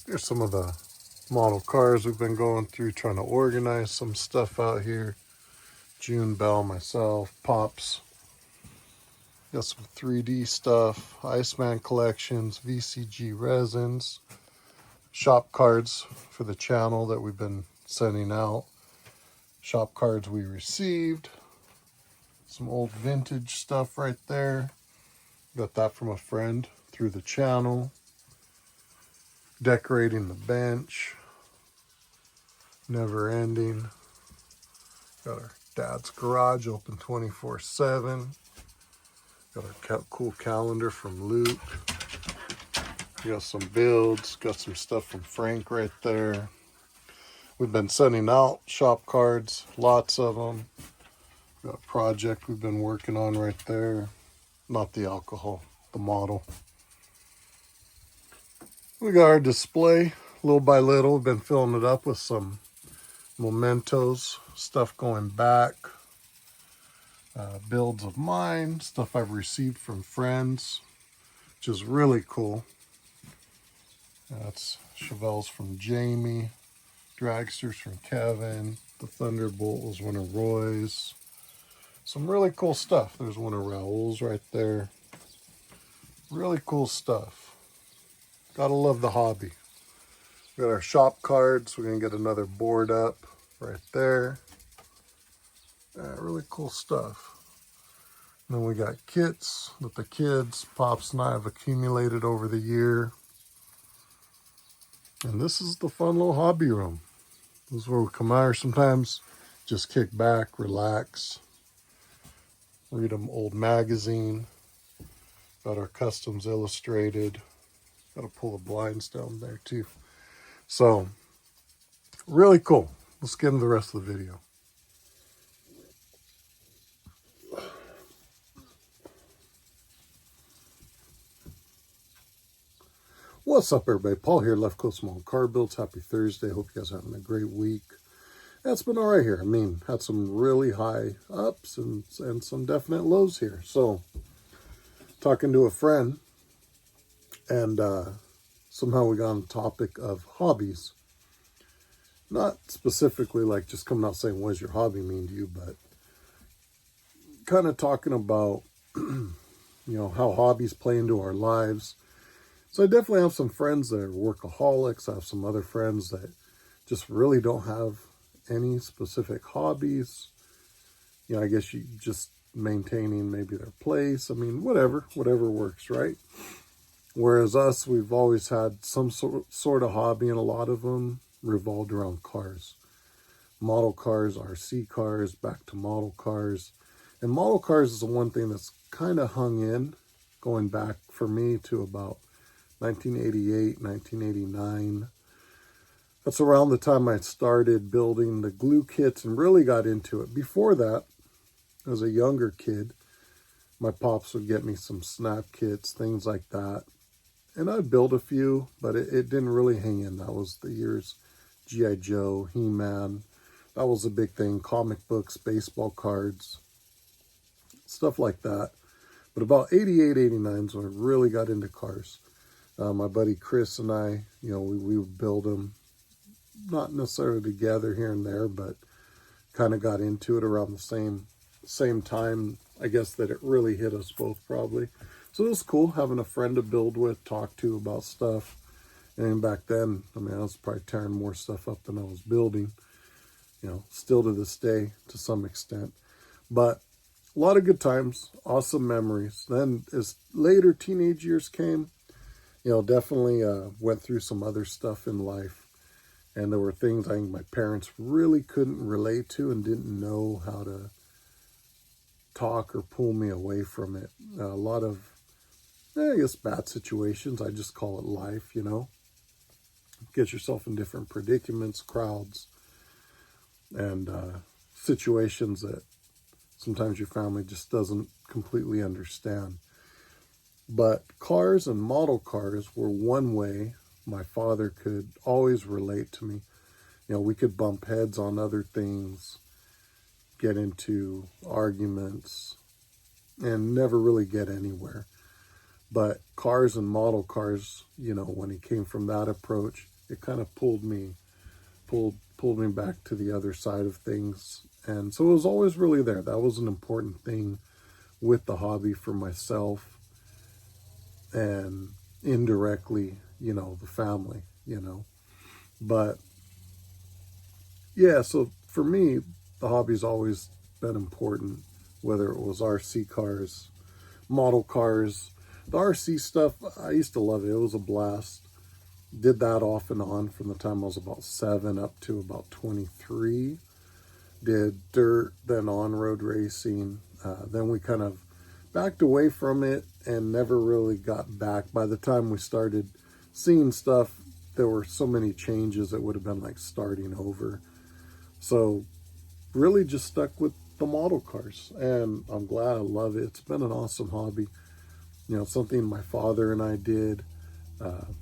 Here's some of the model cars we've been going through, trying to organize some stuff out here. June, Bell, myself, Pops. Got some 3D stuff, Iceman collections, VCG resins, shop cards for the channel that we've been sending out, shop cards we received, some old vintage stuff right there. Got that from a friend through the channel. Decorating the bench, never ending. Got our dad's garage open 24/7. Got our cool calendar from Luke. We got some builds, got some stuff from Frank right there. We've been sending out shop cards, lots of them. Got a project we've been working on right there. Not the alcohol, the model. We got our display, little by little. We've been filling it up with some mementos, stuff going back, builds of mine, stuff I've received from friends, which is really cool. That's Chevelles from Jamie, dragsters from Kevin. The Thunderbolt was one of Roy's. Some really cool stuff. There's one of Raoul's right there. Really cool stuff. Gotta love the hobby. We got our shop cards. We're gonna get another board up right there. Really cool stuff. And then we got kits that the kids, Pops and I, have accumulated over the year. And this is the fun little hobby room. This is where we come out here sometimes, just kick back, relax, read an old magazine. Got our customs illustrated. Got to pull the blinds down there too. So, really cool. Let's get into the rest of the video. What's up, everybody? Paul here, Left Coast Small Car Builds. Happy Thursday. Hope you guys are having a great week. It's been all right here. I mean, had some really high ups and some definite lows here. So, talking to a friend, and somehow we got on the topic of hobbies. Not specifically like just coming out saying, what does your hobby mean to you? But kind of talking about, how hobbies play into our lives. So I definitely have some friends that are workaholics. I have some other friends that just really don't have any specific hobbies. I guess you just maintaining maybe their place. I mean, whatever works, right? Whereas us, we've always had some sort of hobby, and a lot of them revolved around cars. Model cars, RC cars, back to model cars. And model cars is the one thing that's kind of hung in, going back for me to about 1988, 1989. That's around the time I started building the glue kits and really got into it. Before that, as a younger kid, my pops would get me some snap kits, things like that. And I'd build a few, but it didn't really hang in. That was the years G.I. Joe, He-Man. That was a big thing. Comic books, baseball cards, stuff like that. But about 88, 89 is when I really got into cars. My buddy Chris and I, we would build them, not necessarily together here and there, but kind of got into it around the same time, I guess, that it really hit us both probably. So it was cool having a friend to build with, talk to about stuff. And back then, I was probably tearing more stuff up than I was building, still to this day to some extent. But a lot of good times, awesome memories. Then as later teenage years came, definitely went through some other stuff in life. And there were things I think my parents really couldn't relate to and didn't know how to talk or pull me away from it. A lot of, I guess, bad situations. I just call it life, Get yourself in different predicaments, crowds, and situations that sometimes your family just doesn't completely understand. But cars and model cars were one way my father could always relate to me. We could bump heads on other things, get into arguments, and never really get anywhere. But cars and model cars, when he came from that approach, it kind of pulled me back to the other side of things. And so it was always really there. That was an important thing with the hobby for myself, and indirectly, the family, But yeah, so for me, the hobby's always been important, whether it was RC cars, model cars. The RC stuff, I used to love it. It was a blast. Did that off and on from the time I was about 7 up to about 23. Did dirt, then on-road racing. Then we kind of backed away from it and never really got back. By the time we started seeing stuff, there were so many changes, it would have been like starting over. So really just stuck with the model cars, and I'm glad. I love it. It's been an awesome hobby. Something my father and I did,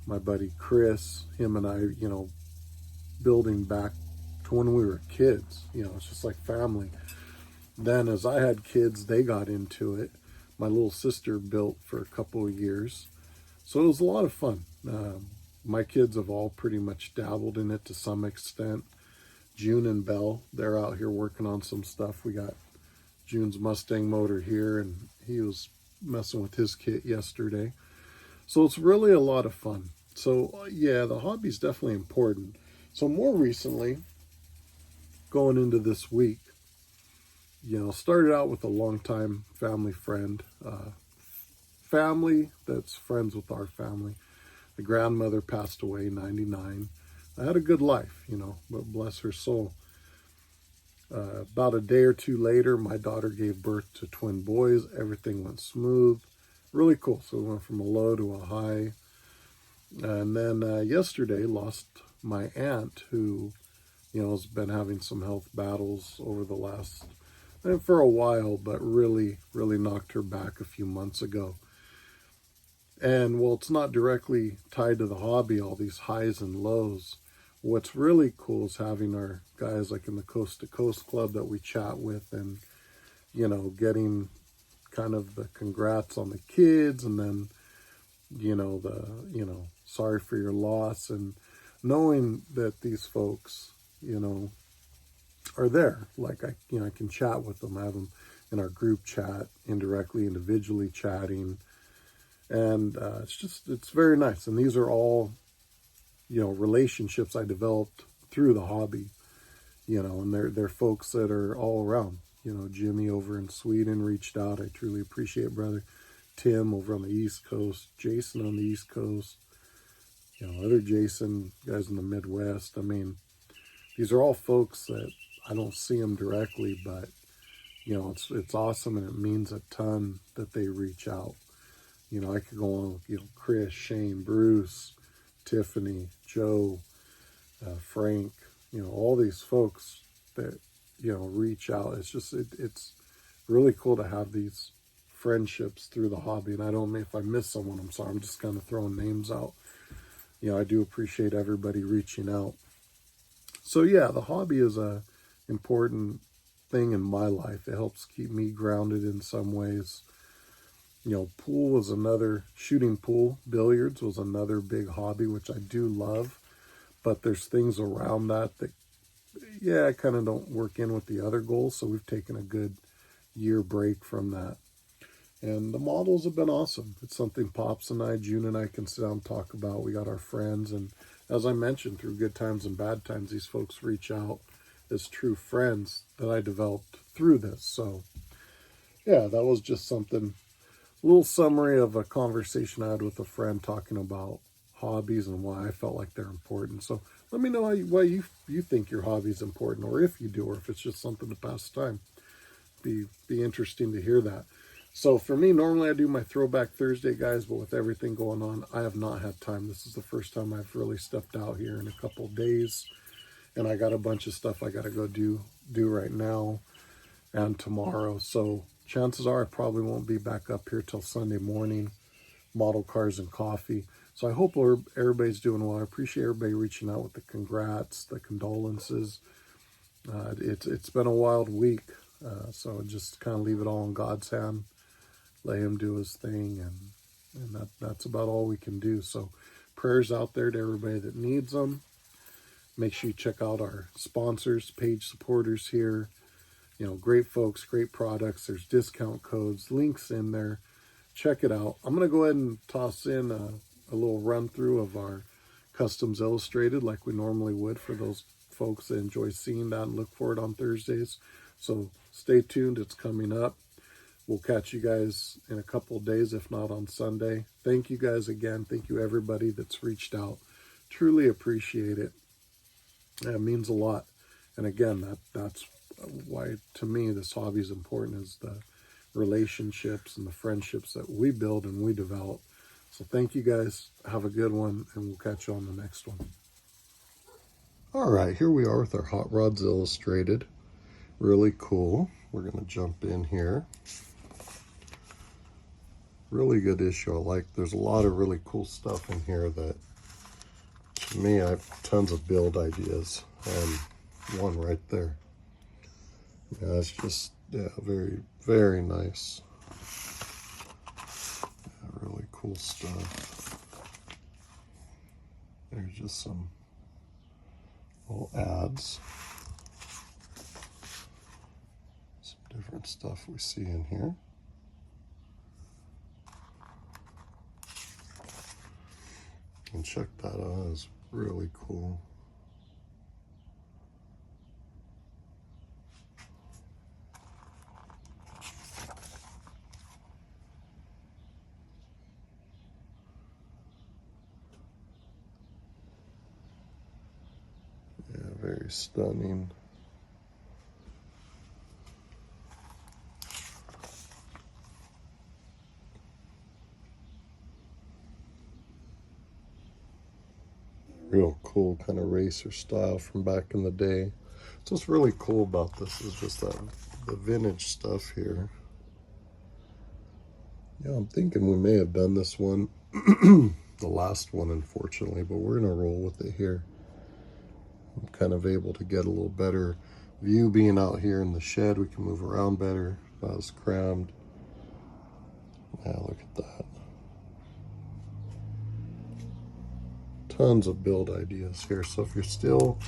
my buddy Chris, him and I, building back to when we were kids. It's just like family. Then as I had kids, they got into it. My little sister built for a couple of years. So it was a lot of fun. My kids have all pretty much dabbled in it to some extent. June and Belle, they're out here working on some stuff. We got June's Mustang motor here, and he was messing with his kit yesterday. So it's really a lot of fun. So yeah, the hobby's definitely important. So more recently, going into this week, started out with a longtime family friend, family that's friends with our family. The grandmother passed away, 99. I had a good life, but bless her soul. About a day or two later, my daughter gave birth to twin boys. Everything went smooth. Really cool. So we went from a low to a high. And then yesterday, lost my aunt, who, has been having some health battles over the last, for a while, but really, really knocked her back a few months ago. And while it's not directly tied to the hobby, all these highs and lows, what's really cool is having our guys like in the Coast to Coast Club that we chat with, and, getting kind of the congrats on the kids, and then, sorry for your loss, and knowing that these folks, are there. Like I can chat with them, have them in our group chat, indirectly, individually chatting. And it's very nice. And these are all, relationships I developed through the hobby, and they're folks that are all around. Jimmy over in Sweden reached out. I truly appreciate it, brother. Tim over on the East Coast, Jason on the East Coast, other Jason guys in the Midwest. I mean, these are all folks that I don't see them directly, but, it's awesome, and it means a ton that they reach out. I could go on with, Chris, Shane, Bruce, Tiffany, Joe, Frank, all these folks that, reach out. It's just, it's really cool to have these friendships through the hobby. And I don't mean, if I miss someone, I'm sorry. I'm just kind of throwing names out. I do appreciate everybody reaching out. So yeah, the hobby is a important thing in my life. It helps keep me grounded in some ways. Pool was another, shooting pool, billiards was another big hobby, which I do love, but there's things around that I kind of don't work in with the other goals. So we've taken a good year break from that. And the models have been awesome. It's something Pops and I, June and I can sit down and talk about. We got our friends, and as I mentioned, through good times and bad times, these folks reach out as true friends that I developed through this. So yeah, that was just something, a little summary of a conversation I had with a friend talking about hobbies and why I felt like they're important. So let me know why you think your hobby is important, or if you do, or if it's just something to pass time. Be interesting to hear that. So for me, normally I do my Throwback Thursday, guys, but with everything going on, I have not had time. This is the first time I've really stepped out here in a couple of days, and I got a bunch of stuff I got to go do right now and tomorrow. So chances are I probably won't be back up here till Sunday morning, model cars and coffee. So I hope everybody's doing well. I appreciate everybody reaching out with the congrats, the condolences. It's been a wild week, so just kind of leave it all in God's hand. Let him do his thing, and that's about all we can do. So Prayers out there to everybody that needs them. Make sure you check out our sponsors, page supporters here. You know, great folks, great products. There's discount codes, links in there. Check it out. I'm going to go ahead and toss in a little run through of our Customs Illustrated like we normally would for those folks that enjoy seeing that and look for it on Thursdays. So stay tuned. It's coming up. We'll catch you guys in a couple of days, if not on Sunday. Thank you guys again. Thank you everybody that's reached out. Truly appreciate it. It means a lot. And again, that's why to me this hobby is important, is the relationships and the friendships that we build and we develop. So thank you guys. Have a good one, and we'll catch you on the next one. All right, here we are with our Hot Rods Illustrated. Really cool. We're going to jump in here. Really good issue. I like, there's a lot of really cool stuff in here that, to me, I have tons of build ideas. One right there. Yeah, it's just, yeah, very, very nice. Yeah, really cool stuff. There's just some little ads. Some different stuff we see in here. And check that out, it's really cool. Yeah, very stunning. Real cool kind of racer style from back in the day. So what's really cool about this is just that the vintage stuff here. Yeah, I'm thinking we may have done this one, the last one, unfortunately, but we're gonna roll with it here. I'm kind of able to get a little better view being out here in the shed. We can move around better. Not as crammed. Yeah, look at that. Tons of build ideas here. So if you're still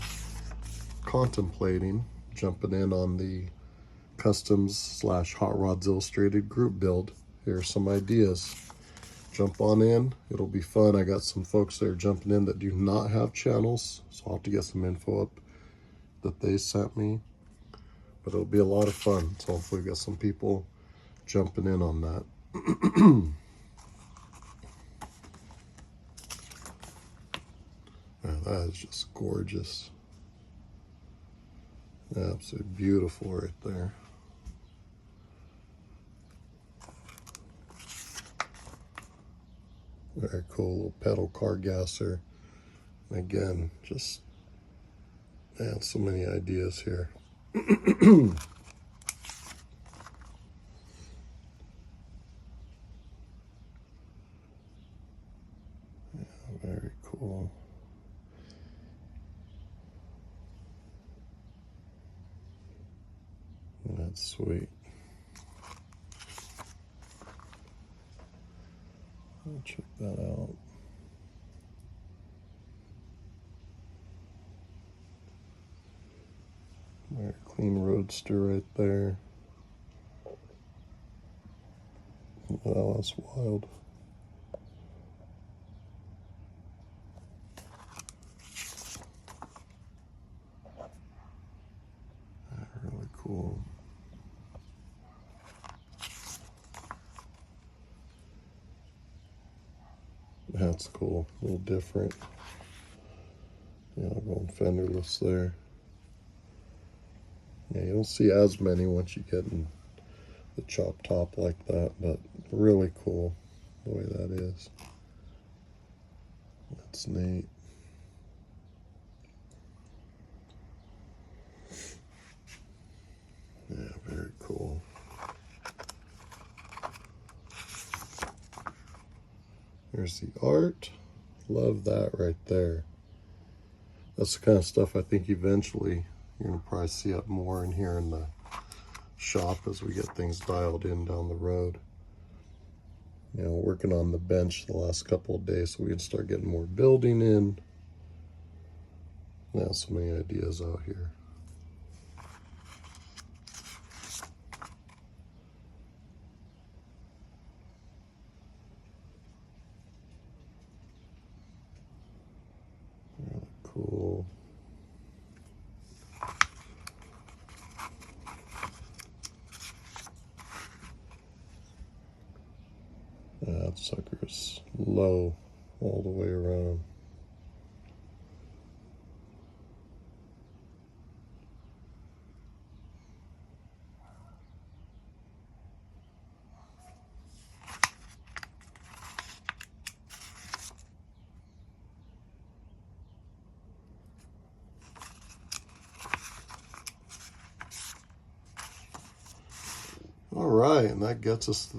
contemplating jumping in on the Customs / Hot Rods Illustrated group build, here are some ideas. Jump on in. It'll be fun. I got some folks that are jumping in that do not have channels, so I'll have to get some info up that they sent me. But it'll be a lot of fun. So hopefully we got some people jumping in on that. Yeah, that is just gorgeous. Absolutely beautiful right there. Very cool little pedal car gasser. And again, just, man, so many ideas here. Yeah, very cool. That's sweet. I'll check that out. Very clean roadster right there. Wow, that's wild. Really cool. That's cool. A little different. Yeah, going fenderless there. Yeah, you don't see as many once you get in the chop top like that, but really cool the way that is. That's neat. Yeah, very cool. There's the art. Love that right there. That's the kind of stuff I think eventually you're going to probably see up more in here in the shop as we get things dialed in down the road. Working on the bench the last couple of days so we can start getting more building in. Now, so many ideas out here. Really cool. That sucker's low all the way around. All right, and that gets us to the